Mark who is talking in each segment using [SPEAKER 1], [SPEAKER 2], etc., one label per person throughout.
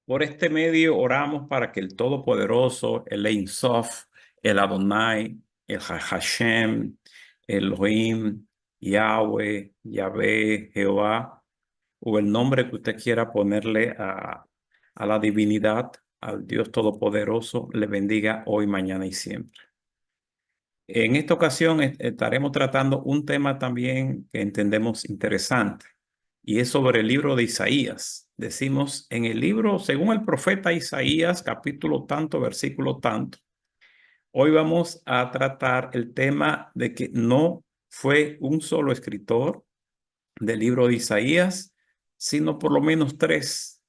[SPEAKER 1] Por este medio oramos para que el Todopoderoso, el Ein Sof, el Adonai, el Hashem, el Elohim, Yahweh, Yahvé, Jehová, o el nombre que usted quiera ponerle a la divinidad, al Dios Todopoderoso, le bendiga hoy, mañana y siempre. En esta ocasión estaremos tratando un tema también que entendemos interesante, y es sobre el libro de Isaías. Decimos en el libro, según el profeta Isaías, capítulo tanto, versículo tanto. Hoy vamos a tratar el tema de que no fue un solo escritor del libro de Isaías, sino por lo menos tres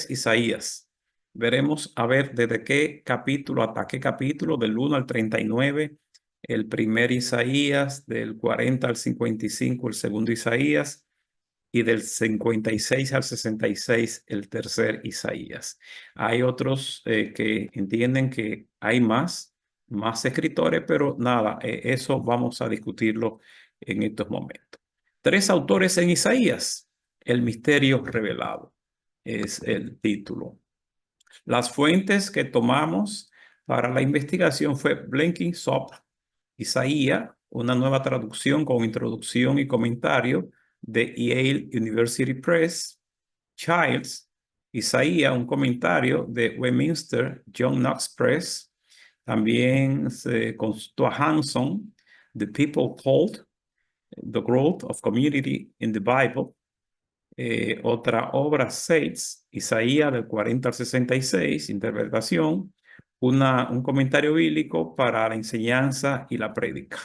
[SPEAKER 1] Isaías. Veremos a ver desde qué capítulo hasta qué capítulo, del 1 al 39, el primer Isaías, del 40 al 55, el segundo Isaías, y del 56 al 66, el tercer Isaías. Hay otros que entienden que hay más escritores, pero nada, eso vamos a discutirlo en estos momentos. Tres autores en Isaías, el misterio revelado, es el título. Las fuentes que tomamos para la investigación fue Blenkinsopp, Isaías, una nueva traducción con introducción y comentario de Yale University Press; Childs, Isaías, un comentario de Westminster John Knox Press; también se consultó a Hanson, The People Called, The Growth of Community in the Bible. Otra obra, Seitz, Isaías del 40 al 66, interpretación, un comentario bíblico para la enseñanza y la prédica.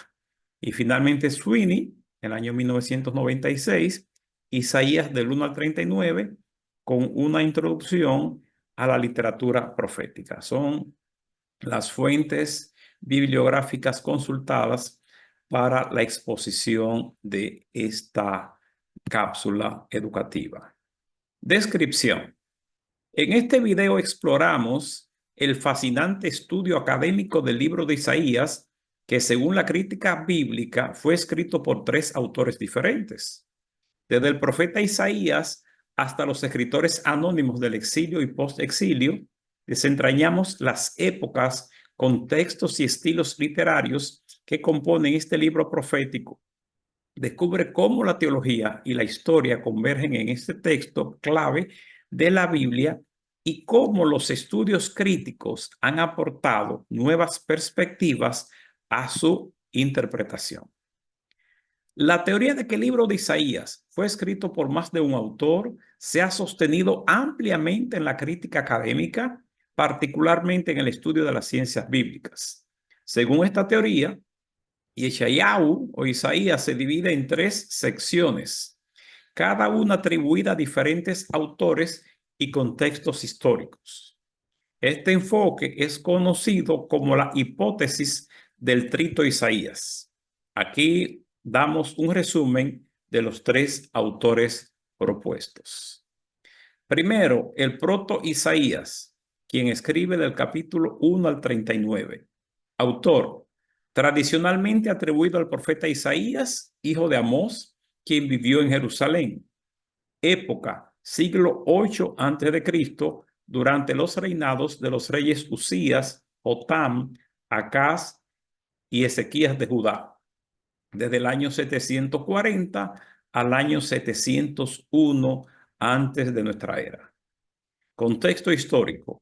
[SPEAKER 1] Y finalmente Sweeney, en el año 1996, Isaías del 1 al 39, con una introducción a la literatura profética. Son las fuentes bibliográficas consultadas para la exposición de esta cápsula educativa. Descripción. En este video exploramos el fascinante estudio académico del libro de Isaías, que según la crítica bíblica fue escrito por tres autores diferentes. Desde el profeta Isaías hasta los escritores anónimos del exilio y post-exilio, desentrañamos las épocas, contextos y estilos literarios que componen este libro profético. Descubre cómo la teología y la historia convergen en este texto clave de la Biblia y cómo los estudios críticos han aportado nuevas perspectivas a su interpretación. La teoría de que el libro de Isaías fue escrito por más de un autor se ha sostenido ampliamente en la crítica académica, particularmente en el estudio de las ciencias bíblicas. Según esta teoría, Yeshayahu o Isaías se divide en tres secciones, cada una atribuida a diferentes autores y contextos históricos. Este enfoque es conocido como la hipótesis del trito Isaías. Aquí damos un resumen de los tres autores propuestos. Primero, el proto-Isaías, quien escribe del capítulo 1 al 39. Autor, tradicionalmente atribuido al profeta Isaías, hijo de Amós, quien vivió en Jerusalén. Época, siglo 8 a.C., durante los reinados de los reyes Usías, Jotam, Acaz y Ezequías de Judá, desde el año 740 al año 701 antes de nuestra era. Contexto histórico.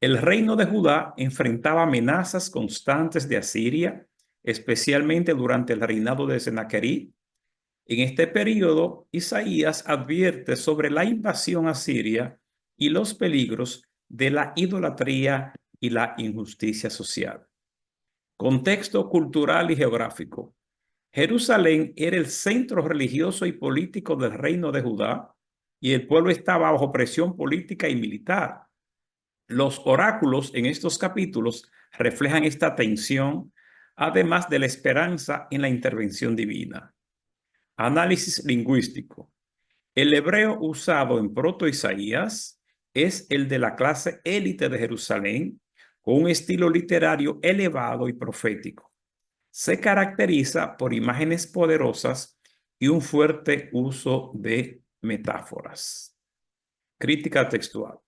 [SPEAKER 1] El reino de Judá enfrentaba amenazas constantes de Asiria, especialmente durante el reinado de Sennacherib. En este periodo, Isaías advierte sobre la invasión asiria y los peligros de la idolatría y la injusticia social. Contexto cultural y geográfico. Jerusalén era el centro religioso y político del reino de Judá, y el pueblo estaba bajo presión política y militar. Los oráculos en estos capítulos reflejan esta tensión, además de la esperanza en la intervención divina. Análisis lingüístico. El hebreo usado en Proto-Isaías es el de la clase élite de Jerusalén, con un estilo literario elevado y profético. Se caracteriza por imágenes poderosas y un fuerte uso de metáforas. Crítica textual.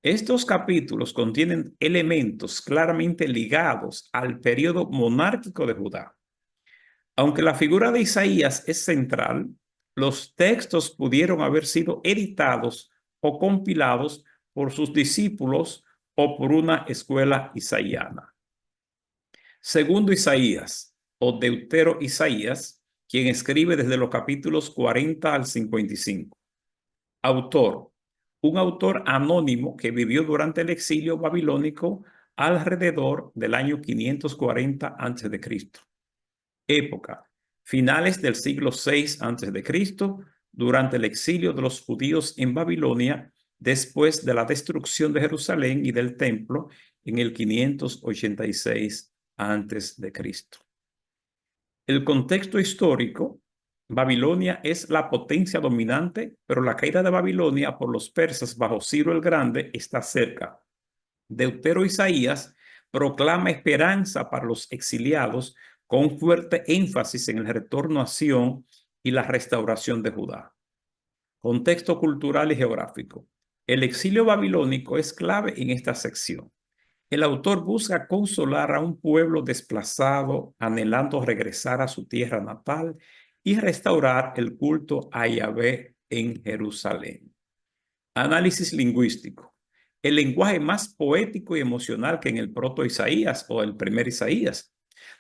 [SPEAKER 1] Estos capítulos contienen elementos claramente ligados al periodo monárquico de Judá. Aunque la figura de Isaías es central, los textos pudieron haber sido editados o compilados por sus discípulos o por una escuela isaíana. Segundo Isaías o Deutero Isaías, quien escribe desde los capítulos 40 al 55. Autor, un autor anónimo que vivió durante el exilio babilónico alrededor del año 540 a.C. Época, finales del siglo VI a.C., durante el exilio de los judíos en Babilonia, después de la destrucción de Jerusalén y del templo en el 586 a.C. El contexto histórico: Babilonia es la potencia dominante, pero la caída de Babilonia por los persas bajo Ciro el Grande está cerca. Deutero Isaías proclama esperanza para los exiliados con fuerte énfasis en el retorno a Sión y la restauración de Judá. Contexto cultural y geográfico. El exilio babilónico es clave en esta sección. El autor busca consolar a un pueblo desplazado, anhelando regresar a su tierra natal y restaurar el culto a Yahvé en Jerusalén. Análisis lingüístico. El lenguaje más poético y emocional que en el proto-Isaías o el primer Isaías.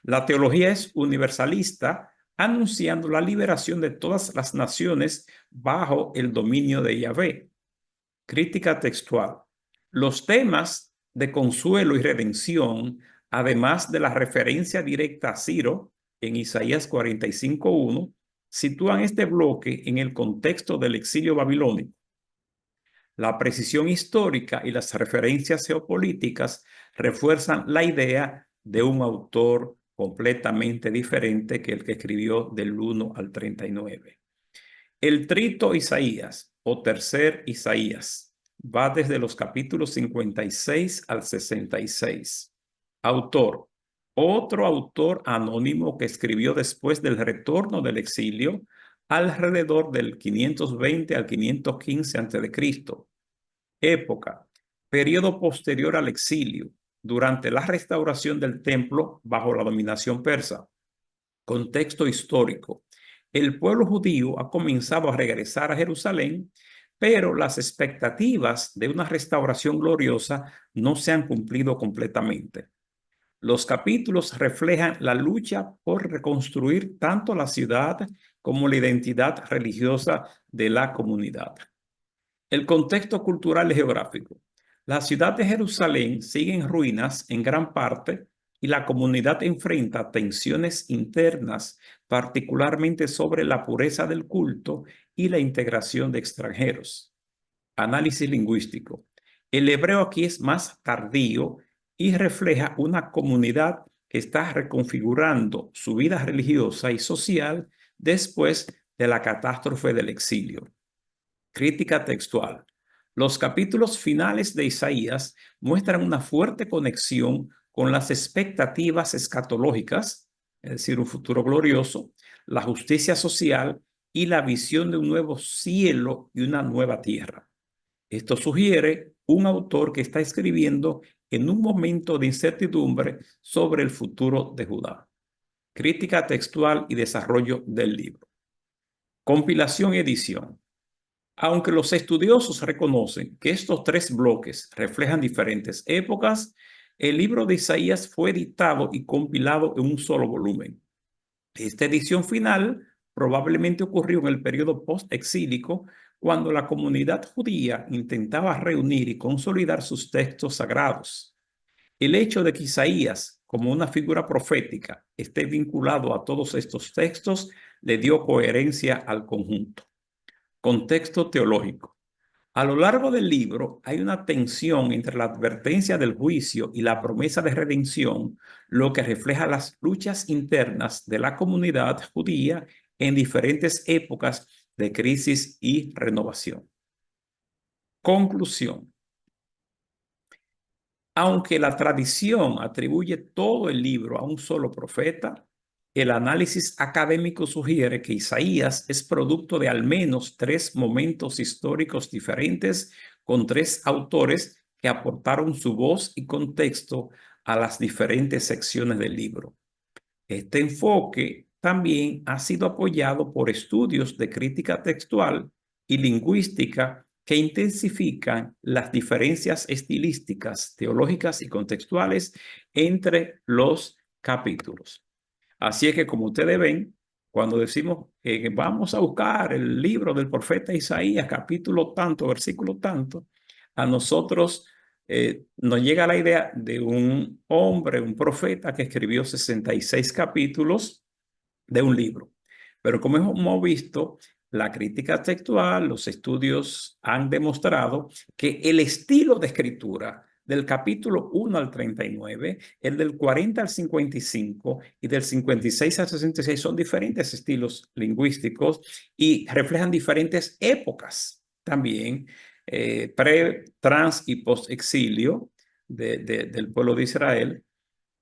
[SPEAKER 1] La teología es universalista, anunciando la liberación de todas las naciones bajo el dominio de Yahvé. Crítica textual. Los temas de consuelo y redención, además de la referencia directa a Ciro en Isaías 45:1, sitúan este bloque en el contexto del exilio babilónico. La precisión histórica y las referencias geopolíticas refuerzan la idea de un autor completamente diferente que el que escribió del 1 al 39. El trito Isaías o tercer Isaías va desde los capítulos 56 al 66. Autor: otro autor anónimo que escribió después del retorno del exilio, alrededor del 520 al 515 a.C. Época: periodo posterior al exilio, durante la restauración del templo bajo la dominación persa. Contexto histórico: el pueblo judío ha comenzado a regresar a Jerusalén, pero las expectativas de una restauración gloriosa no se han cumplido completamente. Los capítulos reflejan la lucha por reconstruir tanto la ciudad como la identidad religiosa de la comunidad. El contexto cultural y geográfico. La ciudad de Jerusalén sigue en ruinas en gran parte y la comunidad enfrenta tensiones internas, particularmente sobre la pureza del culto y la integración de extranjeros. Análisis lingüístico. El hebreo aquí es más tardío y refleja una comunidad que está reconfigurando su vida religiosa y social después de la catástrofe del exilio. Crítica textual. Los capítulos finales de Isaías muestran una fuerte conexión con las expectativas escatológicas, es decir, un futuro glorioso, la justicia social y la visión de un nuevo cielo y una nueva tierra. Esto sugiere un autor que está escribiendo en un momento de incertidumbre sobre el futuro de Judá. Crítica textual y desarrollo del libro. Compilación y edición. Aunque los estudiosos reconocen que estos tres bloques reflejan diferentes épocas, el libro de Isaías fue editado y compilado en un solo volumen. Esta edición final probablemente ocurrió en el periodo post-exílico, cuando la comunidad judía intentaba reunir y consolidar sus textos sagrados. El hecho de que Isaías, como una figura profética, esté vinculado a todos estos textos le dio coherencia al conjunto. Contexto teológico. A lo largo del libro hay una tensión entre la advertencia del juicio y la promesa de redención, lo que refleja las luchas internas de la comunidad judía en diferentes épocas de crisis y renovación. Conclusión. Aunque la tradición atribuye todo el libro a un solo profeta, el análisis académico sugiere que Isaías es producto de al menos tres momentos históricos diferentes con tres autores que aportaron su voz y contexto a las diferentes secciones del libro. Este enfoque también ha sido apoyado por estudios de crítica textual y lingüística que intensifican las diferencias estilísticas, teológicas y contextuales entre los capítulos. Así es que, como ustedes ven, cuando decimos que vamos a buscar el libro del profeta Isaías, capítulo tanto, versículo tanto, a nosotros nos llega la idea de un hombre, un profeta que escribió 66 capítulos de un libro. Pero como hemos visto, la crítica textual, los estudios han demostrado que el estilo de escritura del capítulo 1 al 39, el del 40 al 55 y del 56 al 66 son diferentes estilos lingüísticos y reflejan diferentes épocas también, pre, trans y post-exilio del pueblo de Israel.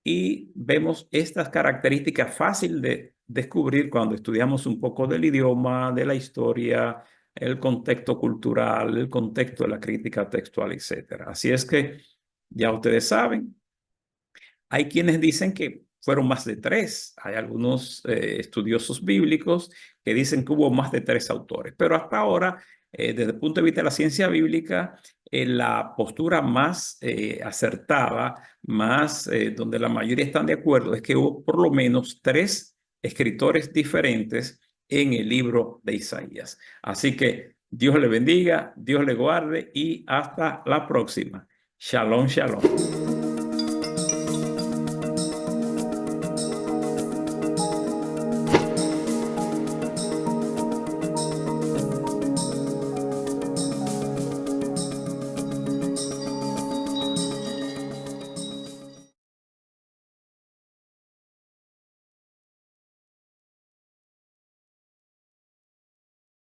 [SPEAKER 1] Y vemos estas características fácil de descubrir cuando estudiamos un poco del idioma, de la historia, el contexto cultural, el contexto de la crítica textual, etc. Así es que ya ustedes saben, hay quienes dicen que fueron más de tres. Hay algunos estudiosos bíblicos que dicen que hubo más de tres autores, pero hasta ahora, desde el punto de vista de la ciencia bíblica, la postura más acertada, más donde la mayoría están de acuerdo, es que hubo por lo menos tres escritores diferentes en el libro de Isaías. Así que Dios le bendiga, Dios le guarde y hasta la próxima. Shalom, shalom.